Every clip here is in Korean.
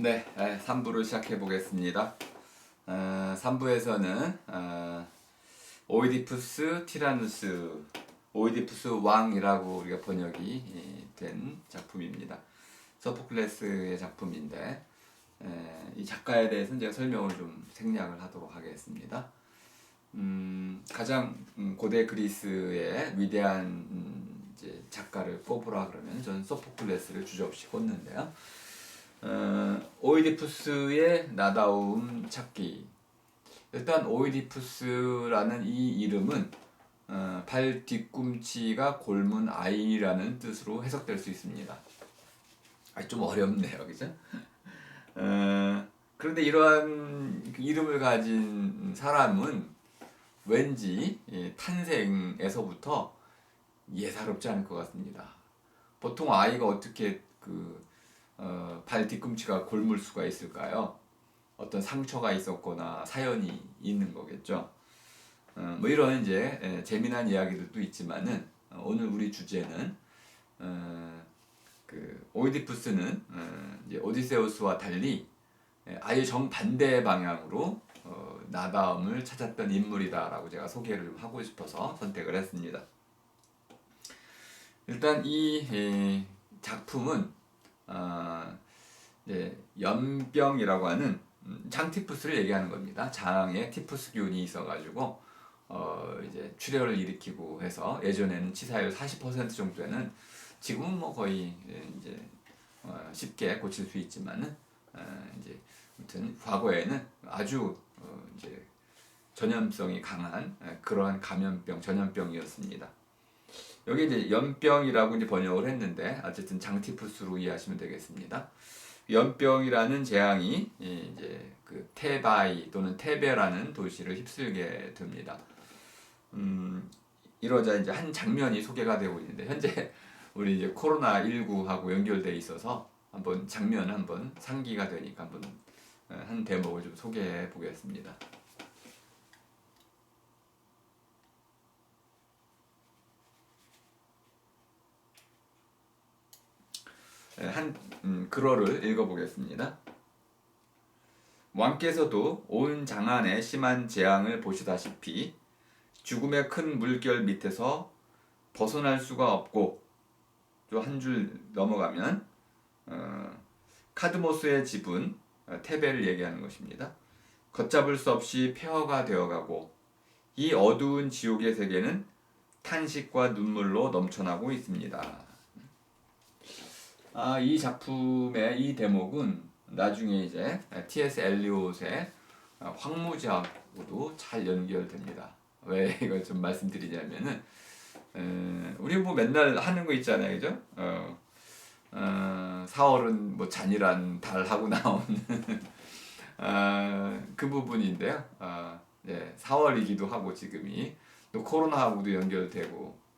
네, 3부를 시작해 보겠습니다. 3부에서는 오이디푸스 티라누스, 오이디푸스 왕이라고 우리가 번역이 된 작품입니다. 소포클레스의 작품인데 이 작가에 대해서는 제가 설명을 좀 생략을 하도록 하겠습니다. 가장 고대 그리스의 위대한 이제 작가를 꼽으라 그러면 저는 소포클레스를 주저없이 꼽는데요. 오이디푸스의 나다움 찾기. 일단 오이디푸스라는 이 이름은 발 뒤꿈치가 골문 아이라는 뜻으로 해석될 수 있습니다. 좀 어렵네요, 그죠? 그런데 이러한 이름을 가진 사람은 왠지 탄생에서부터 예사롭지 않을 것 같습니다. 보통 아이가 어떻게 발 뒤꿈치가 골물 수가 있을까요? 어떤 상처가 있었거나 사연이 있는 거겠죠. 뭐 이런 이제 재미난 이야기들도 있지만은 오늘 우리 주제는 오이디푸스는 이제 오디세우스와 달리 아예 정반대 방향으로 나다움을 찾았던 인물이다라고 제가 소개를 하고 싶어서 선택을 했습니다. 일단 이 작품은 연병이라고 하는 장티푸스를 얘기하는 겁니다. 장에 티푸스균이 있어가지고 이제 출혈을 일으키고 해서 예전에는 치사율 40% 정도에는 지금은 뭐 거의 이제 쉽게 고칠 수 있지만은 이제 아무튼 과거에는 아주 이제 전염성이 강한 그러한 감염병 전염병이었습니다. 여기 이제 연병이라고 이제 번역을 했는데 어쨌든 장티푸스로 이해하시면 되겠습니다. 연병이라는 재앙이 이제 테바이 또는 테베라는 도시를 휩쓸게 됩니다. 이러자 이제 한 장면이 소개가 되고 있는데 현재 우리 이제 코로나 19하고 연결돼 있어서 한번 장면 한번 상기가 되니까 한번 한 대목을 좀 소개해 보겠습니다. 한 글어를 읽어보겠습니다. 왕께서도 온 장안의 심한 재앙을 보시다시피 죽음의 큰 물결 밑에서 벗어날 수가 없고 또 한 줄 넘어가면 카드모스의 집은 테베를 얘기하는 것입니다. 걷잡을 수 없이 폐허가 되어가고 이 어두운 지옥의 세계는 탄식과 눈물로 넘쳐나고 있습니다. 이 작품의 이 대목은 나중에 이제 T.S. 엘리엇의 황무지하고도 잘 연결됩니다. 왜 이걸 좀 말씀드리냐면은 우리 뭐 맨날 하는 거 있잖아요, 그죠? 4월은 뭐 잔인한 달하고 나오는 그 부분인데요. 네, 4월이기도 하고 지금이 또 코로나하고도 연결되고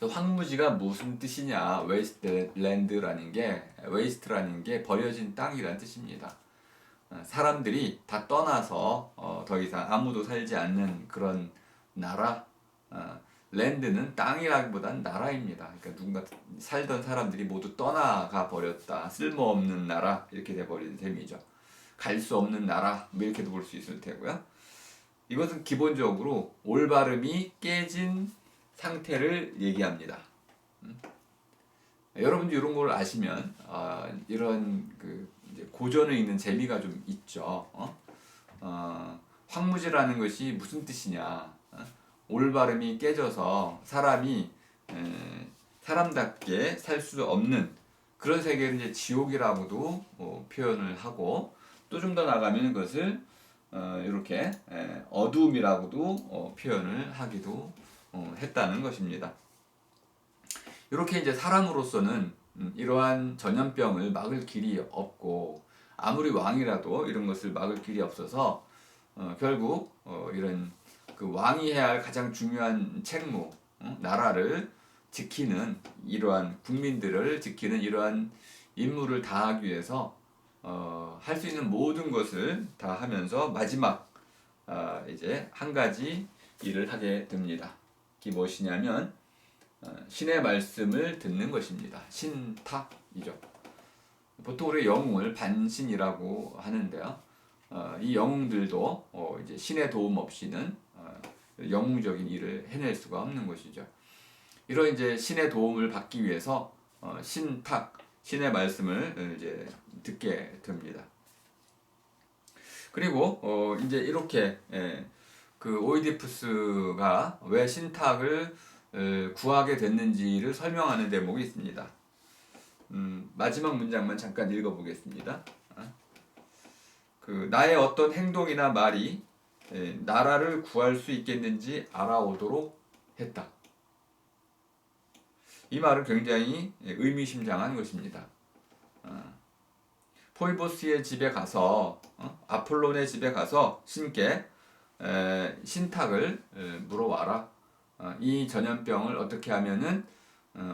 황무지가 무슨 뜻이냐? 웨이스트랜드라는 게 웨이스트라는 게 버려진 땅이라는 뜻입니다. 사람들이 다 떠나서 더 이상 아무도 살지 않는 그런 나라. 랜드는 땅이라기보다는 나라입니다. 그러니까 누군가 살던 사람들이 모두 떠나가 버렸다. 쓸모없는 나라 이렇게 돼버린 셈이죠. 갈 수 없는 나라 뭐 이렇게도 볼 수 있을 테고요. 이것은 기본적으로 올바름이 깨진 상태를 얘기합니다. 여러분도 이런 걸 아시면 이런 이제 고전에 있는 재미가 좀 있죠. 황무지라는 것이 무슨 뜻이냐? 올바름이 깨져서 사람이 사람답게 살 수 없는 그런 세계를 이제 지옥이라고도 표현을 하고 또 좀 더 나가면 그것을 이렇게 어두움이라고도 표현을 하기도 했다는 것입니다. 이렇게 이제 사람으로서는 이러한 전염병을 막을 길이 없고 아무리 왕이라도 이런 것을 막을 길이 없어서 결국 이런 왕이 해야 할 가장 중요한 책무, 나라를 지키는 이러한 국민들을 지키는 이러한 임무를 다하기 위해서 할 수 있는 모든 것을 다 하면서 마지막 이제 한 가지 일을 하게 됩니다. 그게 무엇이냐면 신의 말씀을 듣는 것입니다. 신탁이죠. 보통 우리 영웅을 반신이라고 하는데요. 이 영웅들도 이제 신의 도움 없이는 영웅적인 일을 해낼 수가 없는 것이죠. 이런 이제 신의 도움을 받기 위해서 신탁, 신의 말씀을 이제 듣게 됩니다. 그리고 이제 이렇게 그 오이디푸스가 왜 신탁을 구하게 됐는지를 설명하는 대목이 있습니다. 마지막 문장만 잠깐 읽어보겠습니다. 그 나의 어떤 행동이나 말이 나라를 구할 수 있겠는지 알아오도록 했다. 이 말은 굉장히 의미심장한 것입니다. 포이보스의 집에 가서 아폴론의 집에 가서 신께 신탁을 물어와라. 이 전염병을 어떻게 하면은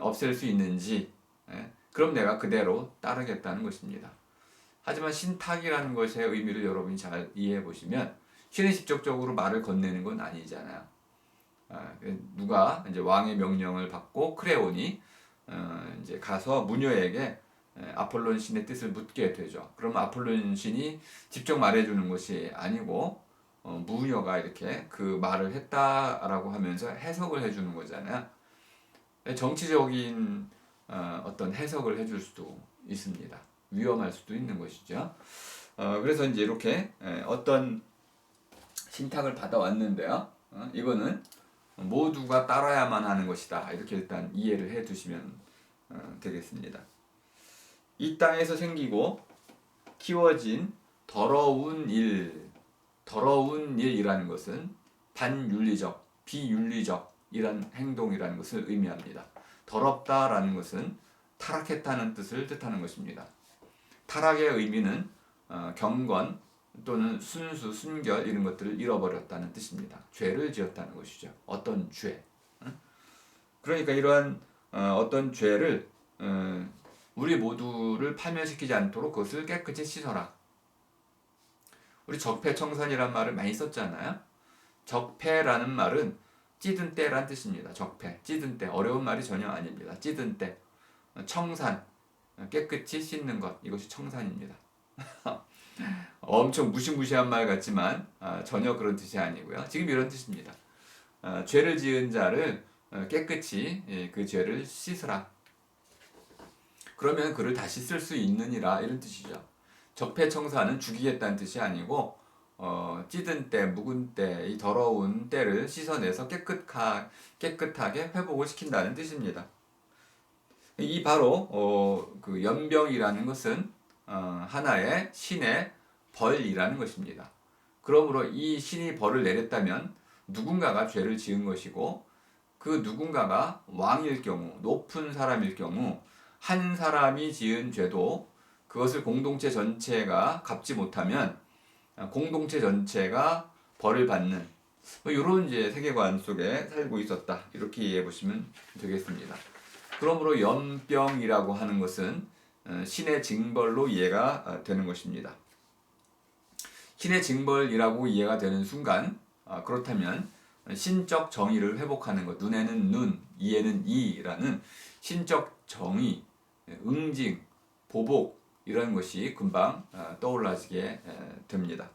없앨 수 있는지 그럼 내가 그대로 따르겠다는 것입니다. 하지만 신탁이라는 것의 의미를 여러분이 잘 이해해 보시면 신이 직접적으로 말을 건네는 건 아니잖아요. 누가 이제 왕의 명령을 받고 크레온이 이제 가서 무녀에게 아폴론 신의 뜻을 묻게 되죠. 그러면 아폴론 신이 직접 말해주는 것이 아니고 무녀가 이렇게 그 말을 했다라고 하면서 해석을 해주는 거잖아요. 정치적인 어떤 해석을 해줄 수도 있습니다. 위험할 수도 있는 것이죠. 그래서 이제 이렇게 어떤 신탁을 받아왔는데요. 이거는 모두가 따라야만 하는 것이다. 이렇게 일단 이해를 해 두시면 되겠습니다. 이 땅에서 생기고 키워진 더러운 일이라는 것은 반윤리적, 비윤리적이란 행동이라는 것을 의미합니다. 더럽다라는 것은 타락했다는 뜻을 뜻하는 것입니다. 타락의 의미는 경건 또는 순수, 순결 이런 것들을 잃어버렸다는 뜻입니다. 죄를 지었다는 것이죠. 어떤 죄. 그러니까 이러한 어떤 죄를 우리 모두를 파멸시키지 않도록 그것을 깨끗이 씻어라. 우리 적폐청산이란 말을 많이 썼잖아요. 적폐라는 말은 찌든 때란 뜻입니다. 적폐, 찌든 때. 어려운 말이 전혀 아닙니다. 찌든 때. 청산, 깨끗이 씻는 것. 이것이 청산입니다. 엄청 무시무시한 말 같지만 전혀 그런 뜻이 아니고요. 지금 이런 뜻입니다. 죄를 지은 자를 깨끗이 그 죄를 씻으라. 그러면 그를 다시 쓸 수 있느니라 이런 뜻이죠. 적폐청산은 죽이겠다는 뜻이 아니고 찌든 때, 묵은 때, 이 더러운 때를 씻어내서 깨끗하게 회복을 시킨다는 뜻입니다. 이 바로 그 연병이라는 것은 하나의 신의 벌이라는 것입니다. 그러므로 이 신이 벌을 내렸다면 누군가가 죄를 지은 것이고 그 누군가가 왕일 경우, 높은 사람일 경우 한 사람이 지은 죄도 그것을 공동체 전체가 갚지 못하면 공동체 전체가 벌을 받는 이런 이제 세계관 속에 살고 있었다. 이렇게 이해해 보시면 되겠습니다. 그러므로 연병이라고 하는 것은 신의 징벌로 이해가 되는 것입니다. 신의 징벌이라고 이해가 되는 순간 그렇다면 신적 정의를 회복하는 것, 눈에는 눈, 이에는 이라는 신적 정의, 응징, 보복 이런 것이 금방 떠올라지게 됩니다.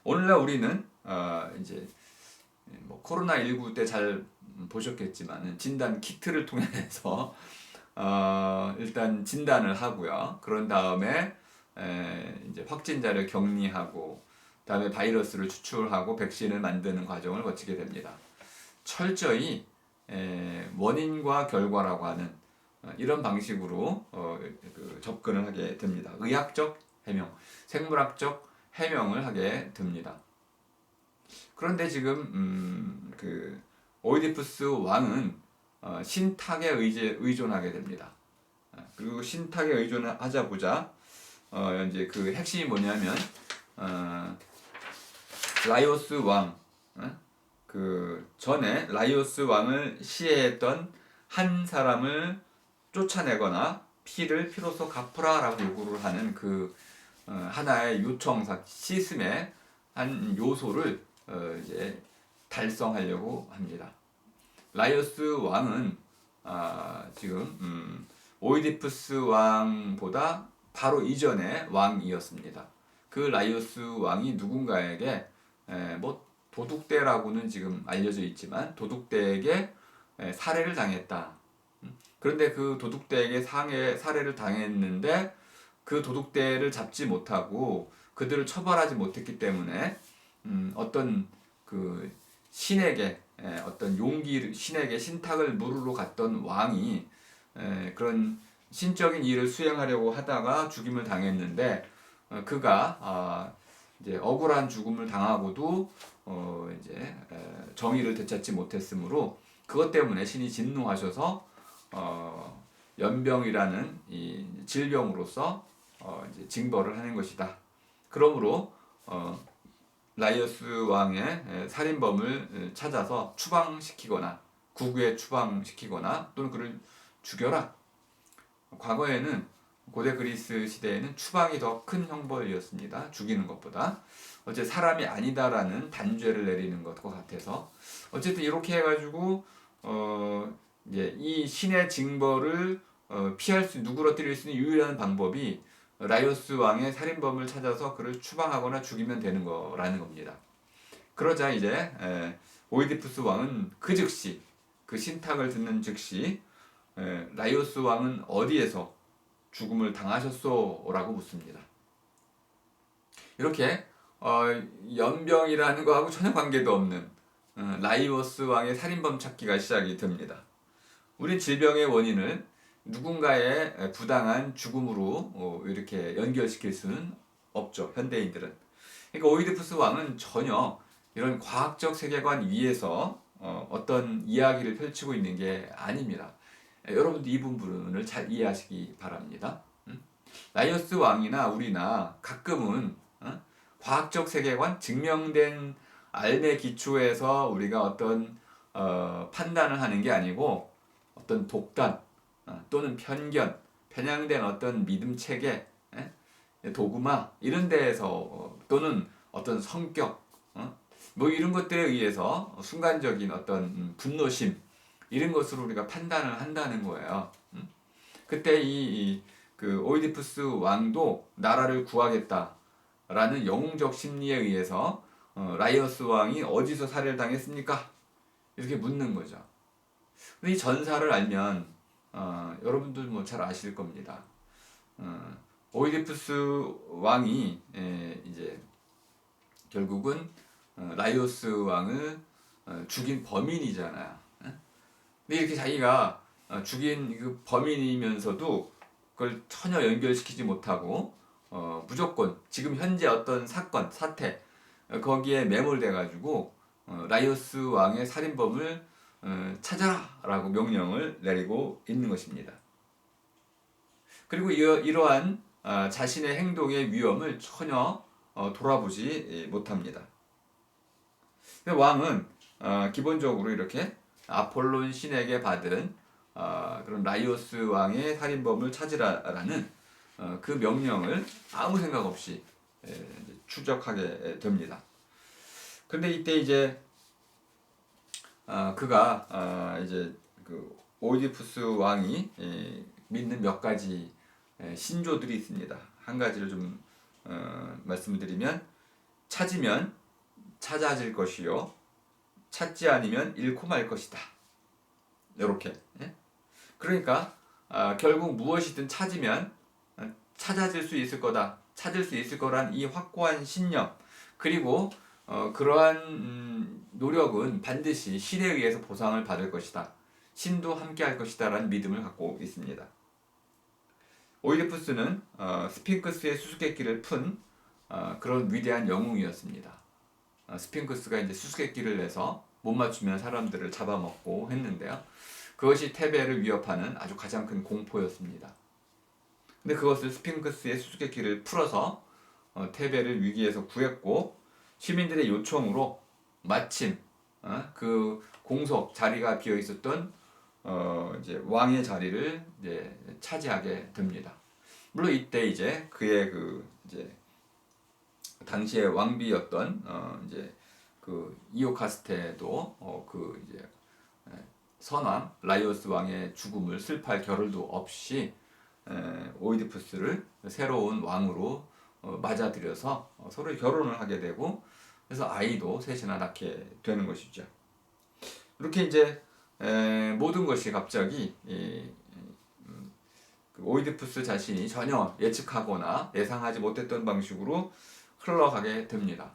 오늘날 우리는 이제 뭐 코로나19 때 잘 보셨겠지만 진단 키트를 통해서 일단 진단을 하고요. 그런 다음에 이제 확진자를 격리하고 다음에 바이러스를 추출하고 백신을 만드는 과정을 거치게 됩니다. 철저히 원인과 결과라고 하는 이런 방식으로 그 접근을 하게 됩니다. 의학적 해명, 생물학적 해명을 하게 됩니다. 그런데 지금 그 오이디푸스 왕은 신탁에 의존하게 됩니다. 그리고 신탁에 의존하자 보자 이제 그 핵심이 뭐냐면 라이오스 왕, 그 전에 라이오스 왕을 시해했던 한 사람을 쫓아내거나 피로써 갚으라라고 요구를 하는 그 하나의 요청사 시스템의 한 요소를 이제 달성하려고 합니다. 라이오스 왕은 지금 오이디푸스 왕보다 바로 이전의 왕이었습니다. 그 라이오스 왕이 누군가에게 뭐 도둑대라고는 지금 알려져 있지만 도둑대에게 살해를 당했다. 그런데 그 도둑대에게 살해를 당했는데 그 도둑대를 잡지 못하고 그들을 처벌하지 못했기 때문에 어떤 그 신에게 어떤 신에게 신탁을 물으러 갔던 왕이 그런 신적인 일을 수행하려고 하다가 죽임을 당했는데 그가 이제 억울한 죽음을 당하고도 이제 정의를 되찾지 못했으므로 그것 때문에 신이 진노하셔서 연병이라는 이 질병으로서 이제 징벌을 하는 것이다. 그러므로 라이오스 왕의 살인범을 찾아서 추방시키거나 구구에 추방시키거나 또는 그를 죽여라. 과거에는 고대 그리스 시대에는 추방이 더 큰 형벌이었습니다. 죽이는 것보다. 어째 사람이 아니다라는 단죄를 내리는 것과 같아서 어쨌든 이렇게 해가지고 이제 이 신의 징벌을 누그러뜨릴 수 있는 유일한 방법이 라이오스 왕의 살인범을 찾아서 그를 추방하거나 죽이면 되는 거라는 겁니다. 그러자 이제 오이디푸스 왕은 그 즉시 그 신탁을 듣는 즉시 라이오스 왕은 어디에서 죽음을 당하셨소? 라고 묻습니다. 이렇게 연병이라는 거하고 전혀 관계도 없는 라이오스 왕의 살인범 찾기가 시작이 됩니다. 우린 질병의 원인을 누군가의 부당한 죽음으로 이렇게 연결시킬 수는 없죠. 현대인들은. 그러니까 오이디푸스 왕은 전혀 이런 과학적 세계관 위에서 어떤 이야기를 펼치고 있는 게 아닙니다. 여러분도 이 부분을 잘 이해하시기 바랍니다. 라이오스 왕이나 우리나 가끔은 과학적 세계관, 증명된 알의 기초에서 우리가 어떤 판단을 하는 게 아니고 어떤 독단 또는 편향된 어떤 믿음 체계, 도구마 이런 데에서 또는 어떤 성격 뭐 이런 것들에 의해서 순간적인 어떤 분노심 이런 것으로 우리가 판단을 한다는 거예요. 그때 그 오이디푸스 왕도 나라를 구하겠다라는 영웅적 심리에 의해서 라이오스 왕이 어디서 살해를 당했습니까? 이렇게 묻는 거죠. 근데 이 전사를 알면 여러분들 뭐 잘 아실 겁니다. 오이디푸스 왕이 이제 결국은 라이오스 왕을 죽인 범인이잖아요. 근데 이렇게 자기가 죽인 그 범인이면서도 그걸 전혀 연결시키지 못하고 무조건 지금 현재 어떤 사건, 사태 거기에 매몰돼 가지고 라이오스 왕의 살인범을 찾아라 라고 명령을 내리고 있는 것입니다. 그리고 이러한 자신의 행동의 위험을 전혀 돌아보지 못합니다. 왕은 기본적으로 이렇게 아폴론 신에게 받은 그런 라이오스 왕의 살인범을 찾으라라는 그 명령을 아무 생각 없이 추적하게 됩니다. 근데 이때 이제 그가 이제 그 오이디푸스 왕이 믿는 몇 가지 신조들이 있습니다. 한 가지를 좀 말씀을 드리면 찾으면 찾아질 것이요 찾지 않으면 잃고 말 것이다. 이렇게. 그러니까 결국 무엇이든 찾으면 찾아질 수 있을 거다. 찾을 수 있을 거란 이 확고한 신념 그리고 그러한 노력은 반드시 신에 의해서 보상을 받을 것이다. 신도 함께 할 것이다 라는 믿음을 갖고 있습니다. 오이디푸스는 스핑크스의 수수께끼를 푼 그런 위대한 영웅이었습니다. 스핑크스가 이제 수수께끼를 내서 못 맞추면 사람들을 잡아먹고 했는데요. 그것이 테베를 위협하는 아주 가장 큰 공포였습니다. 근데 그것을 스핑크스의 수수께끼를 풀어서 테베를 위기에서 구했고 시민들의 요청으로 마침 그 공석 자리가 비어 있었던 이제 왕의 자리를 이제 차지하게 됩니다. 물론 이때 이제 그의 그 이제 당시의 왕비였던 이제 그 이오카스테도 그 이제 선왕 라이오스 왕의 죽음을 슬퍼할 겨를도 없이 오이디푸스를 새로운 왕으로 맞아들여서 서로 결혼을 하게 되고, 그래서 아이도 셋이나 낳게 되는 것이죠. 이렇게 이제 모든 것이 갑자기 그 오이디푸스 자신이 전혀 예측하거나 예상하지 못했던 방식으로 흘러가게 됩니다.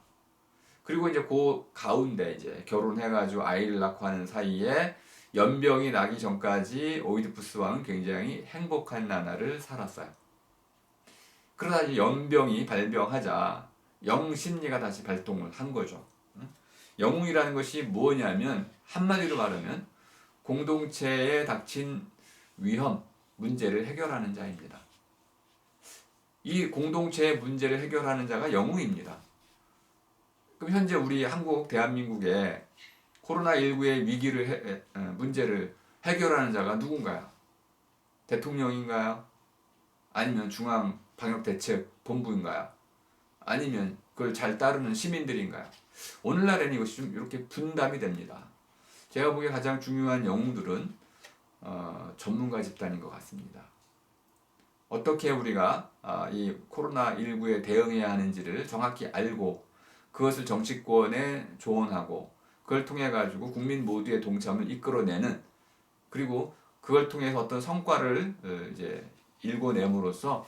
그리고 이제 그 가운데 이제 결혼해가지고 아이를 낳고 하는 사이에 연병이 나기 전까지 오이디푸스 왕은 굉장히 행복한 나날을 살았어요. 그러다 이제 연병이 발병하자 영심리가 다시 발동을 한 거죠. 영웅이라는 것이 뭐냐면 한마디로 말하면 공동체에 닥친 위험, 문제를 해결하는 자입니다. 이 공동체의 문제를 해결하는 자가 영웅입니다. 그럼 현재 우리 한국 대한민국에 코로나19의 위기를 문제를 해결하는 자가 누군가요? 대통령인가요? 아니면 중앙방역대책본부인가요? 아니면 그걸 잘 따르는 시민들인가요? 오늘날에는 이것이 좀 이렇게 분담이 됩니다. 제가 보기에 가장 중요한 영웅들은 전문가 집단인 것 같습니다. 어떻게 우리가 이 코로나19에 대응해야 하는지를 정확히 알고 그것을 정치권에 조언하고 그걸 통해 가지고 국민 모두의 동참을 이끌어내는, 그리고 그걸 통해서 어떤 성과를 이제 일궈냄으로써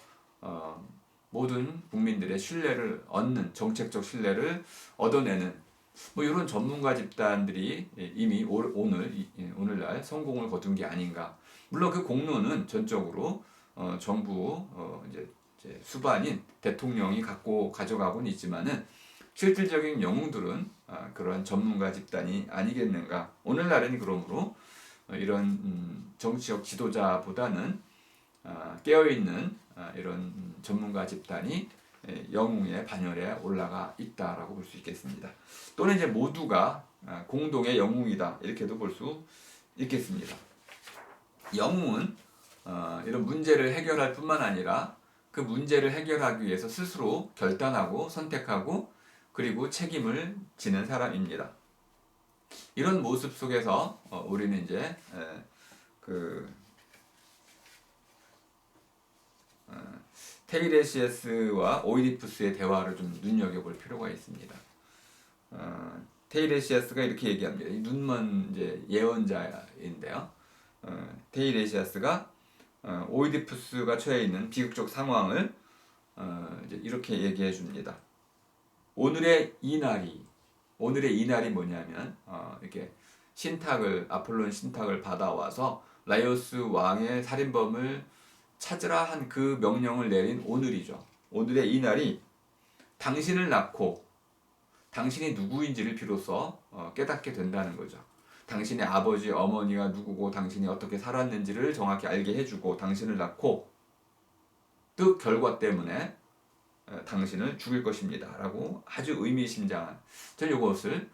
모든 국민들의 신뢰를 얻는, 정책적 신뢰를 얻어내는 뭐 이런 전문가 집단들이 이미 오늘날 성공을 거둔 게 아닌가. 물론 그 공로는 전적으로 정부 이제 수반인 대통령이 갖고 가져가고는 있지만은 실질적인 영웅들은 그러한 전문가 집단이 아니겠는가. 오늘날은 그러므로 이런 정치적 지도자보다는 깨어있는 이런 전문가 집단이 영웅의 반열에 올라가 있다라고 볼 수 있겠습니다. 또는 이제 모두가 공동의 영웅이다, 이렇게도 볼 수 있겠습니다. 영웅은 이런 문제를 해결할 뿐만 아니라 그 문제를 해결하기 위해서 스스로 결단하고 선택하고 그리고 책임을 지는 사람입니다. 이런 모습 속에서 우리는 이제 테이레시아스와 오이디푸스의 대화를 좀 눈여겨볼 필요가 있습니다. 테이레시아스가 이렇게 얘기합니다. 이 눈먼 이제 예언자인데요. 테이레시아스가 오이디푸스가 처해 있는 비극적 상황을 이제 이렇게 얘기해 줍니다. 오늘의 이 날이 뭐냐면 이렇게 아폴론 신탁을 받아와서 라이오스 왕의 살인범을 찾으라 한 그 명령을 내린 오늘이죠. 오늘의 이 날이 당신을 낳고 당신이 누구인지를 비로소 깨닫게 된다는 거죠. 당신의 아버지, 어머니가 누구고 당신이 어떻게 살았는지를 정확히 알게 해주고 당신을 낳고 뜻 결과 때문에 당신을 죽일 것입니다 라고 아주 의미심장한, 저는 이것을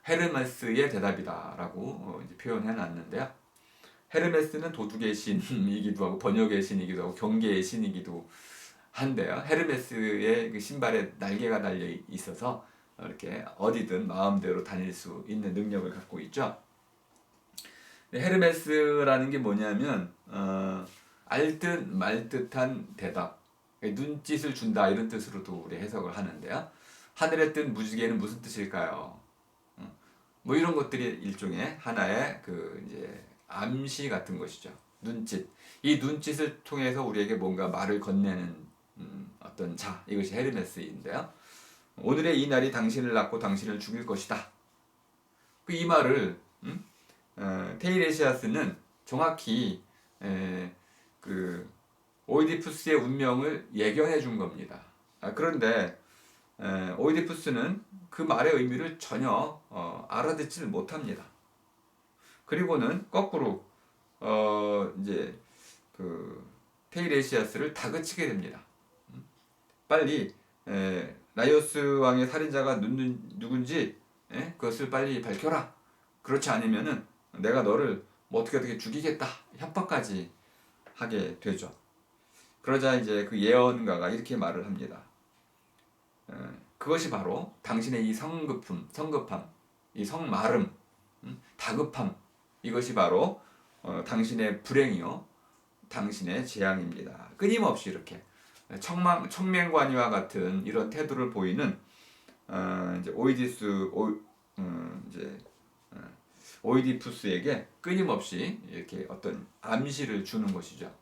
헤르메스의 대답이다 라고 표현해 놨는데요. 헤르메스는 도둑의 신이기도 하고 번역의 신이기도 하고 경계의 신이기도 한데요. 헤르메스의 그 신발에 날개가 달려 있어서 이렇게 어디든 마음대로 다닐 수 있는 능력을 갖고 있죠. 헤르메스라는 게 뭐냐면 알듯 말듯한 대답, 눈짓을 준다, 이런 뜻으로도 우리 해석을 하는데요. 하늘에 뜬 무지개는 무슨 뜻일까요? 뭐 이런 것들이 일종의 하나의 그 이제 암시 같은 것이죠. 눈짓. 이 눈짓을 통해서 우리에게 뭔가 말을 건네는 어떤 자, 이것이 헤르메스인데요. 오늘의 이 날이 당신을 낳고 당신을 죽일 것이다. 이 말을 테이레시아스는 정확히 그 오이디푸스의 운명을 예견해 준 겁니다. 그런데 오이디푸스는 그 말의 의미를 전혀 알아듣지를 못합니다. 그리고는 거꾸로 이제 그 테이레시아스를 다그치게 됩니다. 빨리 라이오스 왕의 살인자가 누군지 그것을 빨리 밝혀라. 그렇지 않으면은 내가 너를 뭐 어떻게 죽이겠다, 협박까지 하게 되죠. 그러자 이제 그 예언가가 이렇게 말을 합니다. 그것이 바로 당신의 이 성급함, 이 성마름, 다급함, 이것이 바로 당신의 불행이요 당신의 재앙입니다. 끊임없이 이렇게 청맹관이와 같은 이런 태도를 보이는 이제 이제 오이디푸스에게 끊임없이 이렇게 어떤 암시를 주는 것이죠.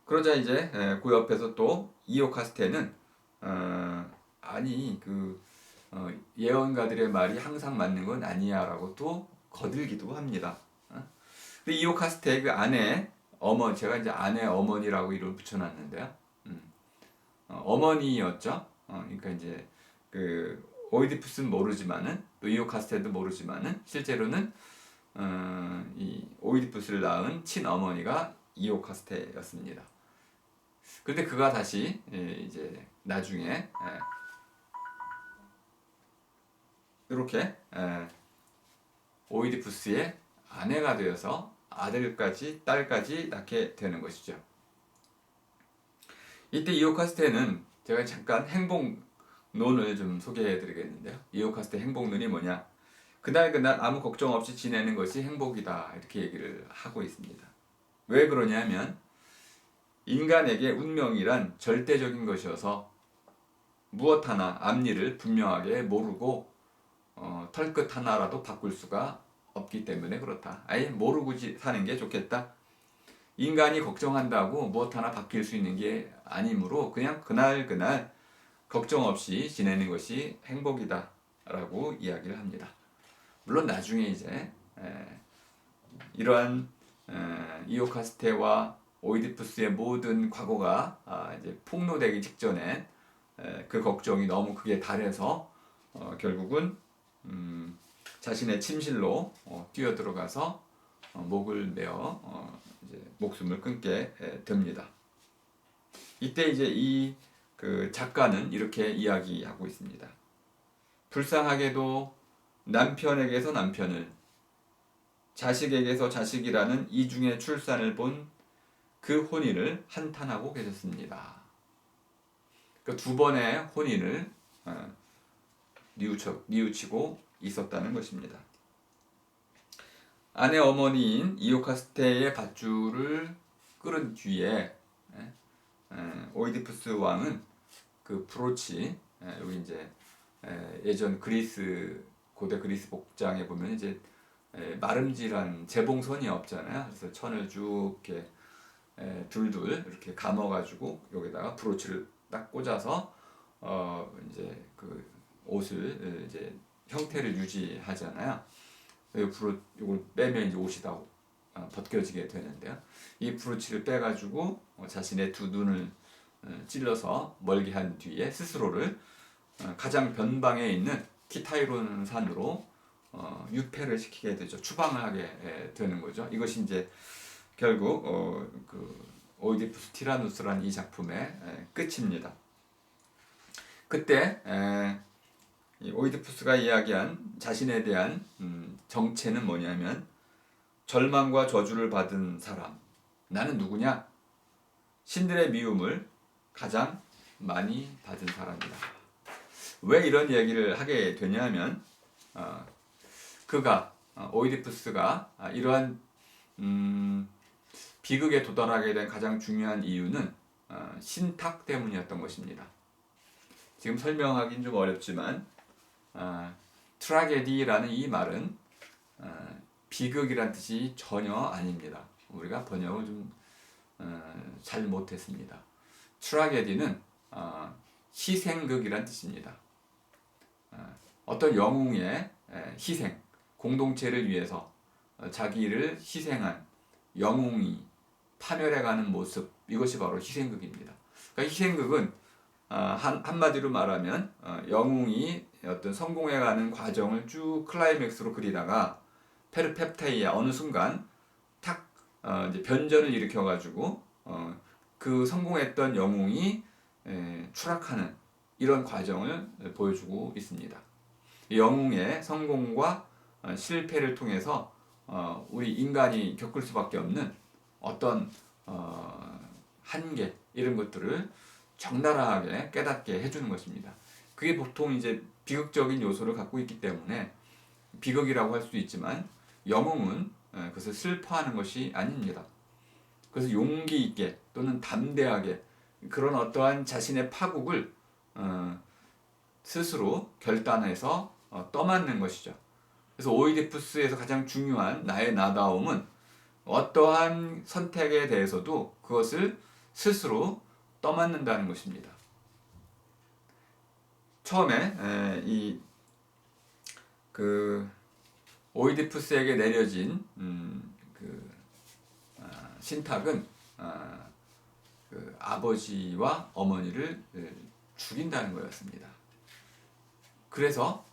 그러자 이제 그 옆에서 또 이오카스테는 아니 예언가들의 말이 항상 맞는 건 아니야라고 또 거들기도 합니다. 근데 이오카스테의 그 아내 제가 이제 아내 어머니라고 이름을 붙여놨는데요. 어머니였죠. 그러니까 이제 그 오이디푸스는 모르지만은 또 이오카스테도 모르지만은 실제로는 이 오이디푸스를 낳은 친어머니가 이오카스테였습니다. 그런데 그가 다시 이제 나중에 이렇게 오이디푸스의 아내가 되어서 아들까지 딸까지 낳게 되는 것이죠. 이때 이오카스테는 제가 잠깐 행복론을 좀 소개해 드리겠는데요. 이오카스테 행복론이 뭐냐? 그날 아무 걱정 없이 지내는 것이 행복이다 이렇게 얘기를 하고 있습니다. 왜 그러냐면 인간에게 운명이란 절대적인 것이어서 무엇 하나 앞일을 분명하게 모르고 털끝 하나라도 바꿀 수가 없기 때문에 그렇다. 아예 모르고 사는 게 좋겠다. 인간이 걱정한다고 무엇 하나 바뀔 수 있는 게 아니므로 그냥 그날 걱정 없이 지내는 것이 행복이다 라고 이야기를 합니다. 물론 나중에 이제 이러한 이오카스테와 오이디푸스의 모든 과거가 이제 폭로되기 직전에 그 걱정이 너무 크게 달해서 결국은 자신의 침실로 뛰어들어가서 목을 메어 이제 목숨을 끊게 됩니다. 이때 이제 그 작가는 이렇게 이야기하고 있습니다. 불쌍하게도 남편에게서 남편을, 자식에게서 자식이라는 이중의 출산을 본 그 혼인을 한탄하고 계셨습니다. 그 두 번의 혼인을 뉘우치고 있었다는 것입니다. 아내 어머니인 이오카스테의 밧줄을 끌은 뒤에 오이디푸스 왕은 그 브로치, 여기 이제 예전 고대 그리스 복장에 보면 이제 마름질한 재봉선이 없잖아요. 그래서 천을 쭉 이렇게 둘둘 이렇게 감아가지고 여기다가 브로치를 딱 꽂아서 이제 그 옷을 이제 형태를 유지하잖아요. 이걸 빼면 이제 옷이 다 벗겨지게 되는데요. 이 브로치를 빼가지고 자신의 두 눈을 찔러서 멀게 한 뒤에 스스로를 가장 변방에 있는 키타이론 산으로 유폐를 시키게 되죠. 추방을 하게 되는 거죠. 이것이 이제 결국 그 오이디푸스 티라누스라는 이 작품의 끝입니다. 그때 이 오이디푸스가 이야기한 자신에 대한 정체는 뭐냐면 절망과 저주를 받은 사람. 나는 누구냐? 신들의 미움을 가장 많이 받은 사람이다. 왜 이런 얘기를 하게 되냐면 오이디푸스가 이러한 비극에 도달하게 된 가장 중요한 이유는 신탁 때문이었던 것입니다. 지금 설명하기는 좀 어렵지만 트라게디라는 이 말은 비극이란 뜻이 전혀 아닙니다. 우리가 번역을 좀 잘 못했습니다. 트라게디는 희생극이란 뜻입니다. 어떤 영웅의 희생, 공동체를 위해서 자기를 희생한 영웅이 파멸해가는 모습, 이것이 바로 희생극입니다. 그러니까 희생극은 한마디로 말하면 영웅이 어떤 성공해가는 과정을 쭉 클라이맥스로 그리다가 페르페프테이아 어느 순간 탁 이제 변전을 일으켜가지고 그 성공했던 영웅이 추락하는 이런 과정을 보여주고 있습니다. 영웅의 성공과 실패를 통해서 우리 인간이 겪을 수밖에 없는 어떤 한계 이런 것들을 적나라하게 깨닫게 해주는 것입니다. 그게 보통 이제 비극적인 요소를 갖고 있기 때문에 비극이라고 할 수 있지만 영웅은 그것을 슬퍼하는 것이 아닙니다. 그래서 용기 있게 또는 담대하게 그런 어떠한 자신의 파국을 스스로 결단해서 떠맡는 것이죠. 그래서 오이디푸스에서 가장 중요한 나의 나다움은 어떠한 선택에 대해서도 그것을 스스로 떠맡는다는 것입니다. 처음에 그 오이디푸스에게 내려진 신탁은 그 아버지와 어머니를 죽인다는 거였습니다. 그래서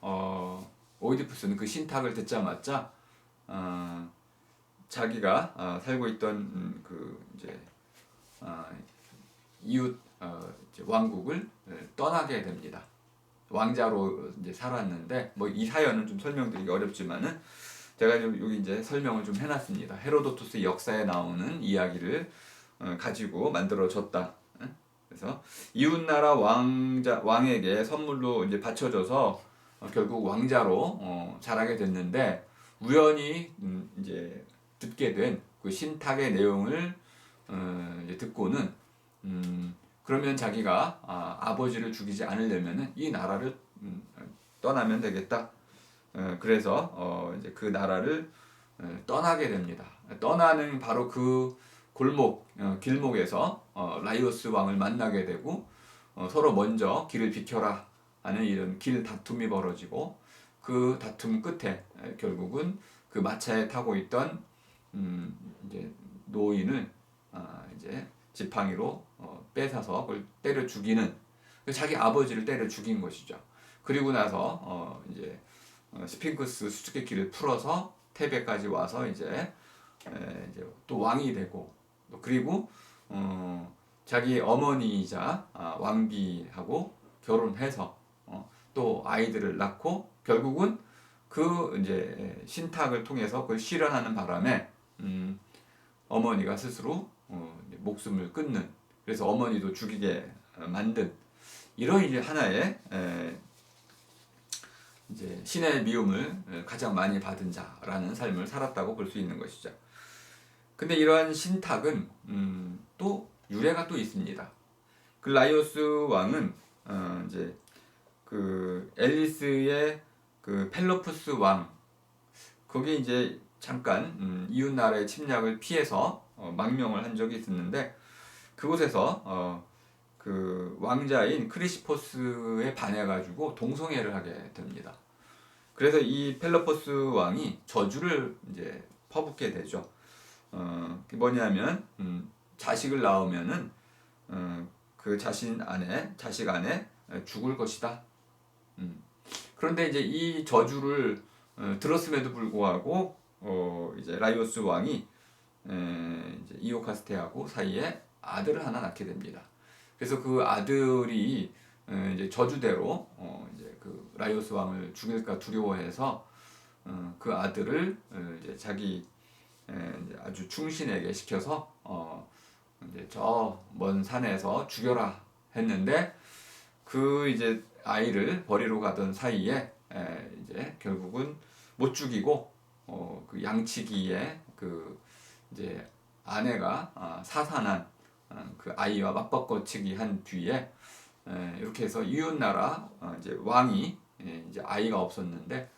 오이디푸스는 그 신탁을 듣자마자 자기가 살고 있던 그 이제 이웃 이제 왕국을 떠나게 됩니다. 왕자로 이제 살았는데 뭐 이 사연은 좀 설명드리기 어렵지만은 제가 여기 이제 설명을 좀 해놨습니다. 헤로도토스 역사에 나오는 이야기를 가지고 만들어졌다. 그래서 이웃나라 왕에게 선물로 이제 바쳐져서 결국 왕자로 자라게 됐는데 우연히 이제 듣게 된 그 신탁의 내용을 이제 듣고는 그러면 자기가 아버지를 죽이지 않으려면은 이 나라를 떠나면 되겠다. 그래서 이제 그 나라를 떠나게 됩니다. 떠나는 바로 그 길목에서 라이오스 왕을 만나게 되고 서로 먼저 길을 비켜라 하는 이런 길 다툼이 벌어지고 그 다툼 끝에 결국은 그 마차에 타고 있던 이제 노인을 이제 지팡이로 뺏어서 그걸 때려 죽이는 자기 아버지를 때려 죽인 것이죠. 그리고 나서 이제 스핑크스 수수께끼를 풀어서 테베까지 와서 이제 또 왕이 되고 그리고 자기 어머니이자 왕비하고 결혼해서 또 아이들을 낳고 결국은 그 이제 신탁을 통해서 그걸 실현하는 바람에 어머니가 스스로 목숨을 끊는 그래서 어머니도 죽이게 만든 이런 이제 하나의 이제 신의 미움을 가장 많이 받은 자라는 삶을 살았다고 볼 수 있는 것이죠. 근데 이러한 신탁은 또 유래가 또 있습니다. 그 라이오스 왕은 이제 그 앨리스의 그 펠로푸스 왕 거기 이제 잠깐 이웃 나라의 침략을 피해서 망명을 한 적이 있었는데 그곳에서 그 왕자인 크리시포스에 반해가지고 동성애를 하게 됩니다. 그래서 이 펠로포스 왕이 저주를 이제 퍼붓게 되죠. 그게 뭐냐면 자식을 낳으면은 그 자식 안에 죽을 것이다. 그런데 이제 이 저주를 들었음에도 불구하고 이제 라이오스 왕이 이제 이오카스테하고 사이에 아들을 하나 낳게 됩니다. 그래서 그 아들이 이제 저주대로 이제 그 라이오스 왕을 죽일까 두려워해서 그 아들을 이제 자기 이제 아주 충신에게 시켜서 이제 저 먼 산에서 죽여라 했는데 그 이제 아이를 버리러 가던 사이에 이제 결국은 못 죽이고 그 양치기에 그 이제 아내가 사산한 그 아이와 맞바꿔치기 한 뒤에 이렇게 해서 이웃 나라 이제 왕이 이제 아이가 없었는데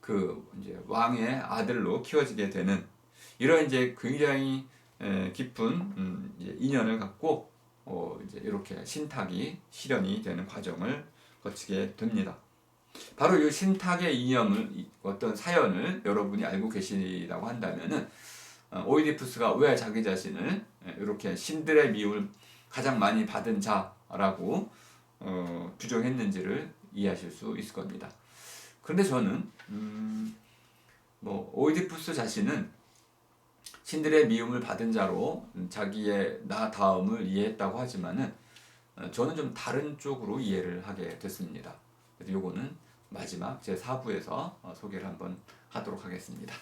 그 이제 왕의 아들로 키워지게 되는 이런 이제 굉장히 깊은 이제 인연을 갖고 이제 이렇게 신탁이 실현이 되는 과정을 거치게 됩니다. 바로 이 신탁의 이념을 어떤 사연을 여러분이 알고 계시다고 한다면은 오이디푸스가 왜 자기 자신을 이렇게 신들의 미움을 가장 많이 받은 자라고 규정했는지를 이해하실 수 있을 겁니다. 그런데 저는 뭐 오이디푸스 자신은 신들의 미움을 받은 자로 자기의 나 다음을 이해했다고 하지만은 저는 좀 다른 쪽으로 이해를 하게 됐습니다. 그래서 요거는 마지막 제 4부에서 소개를 한번 하도록 하겠습니다.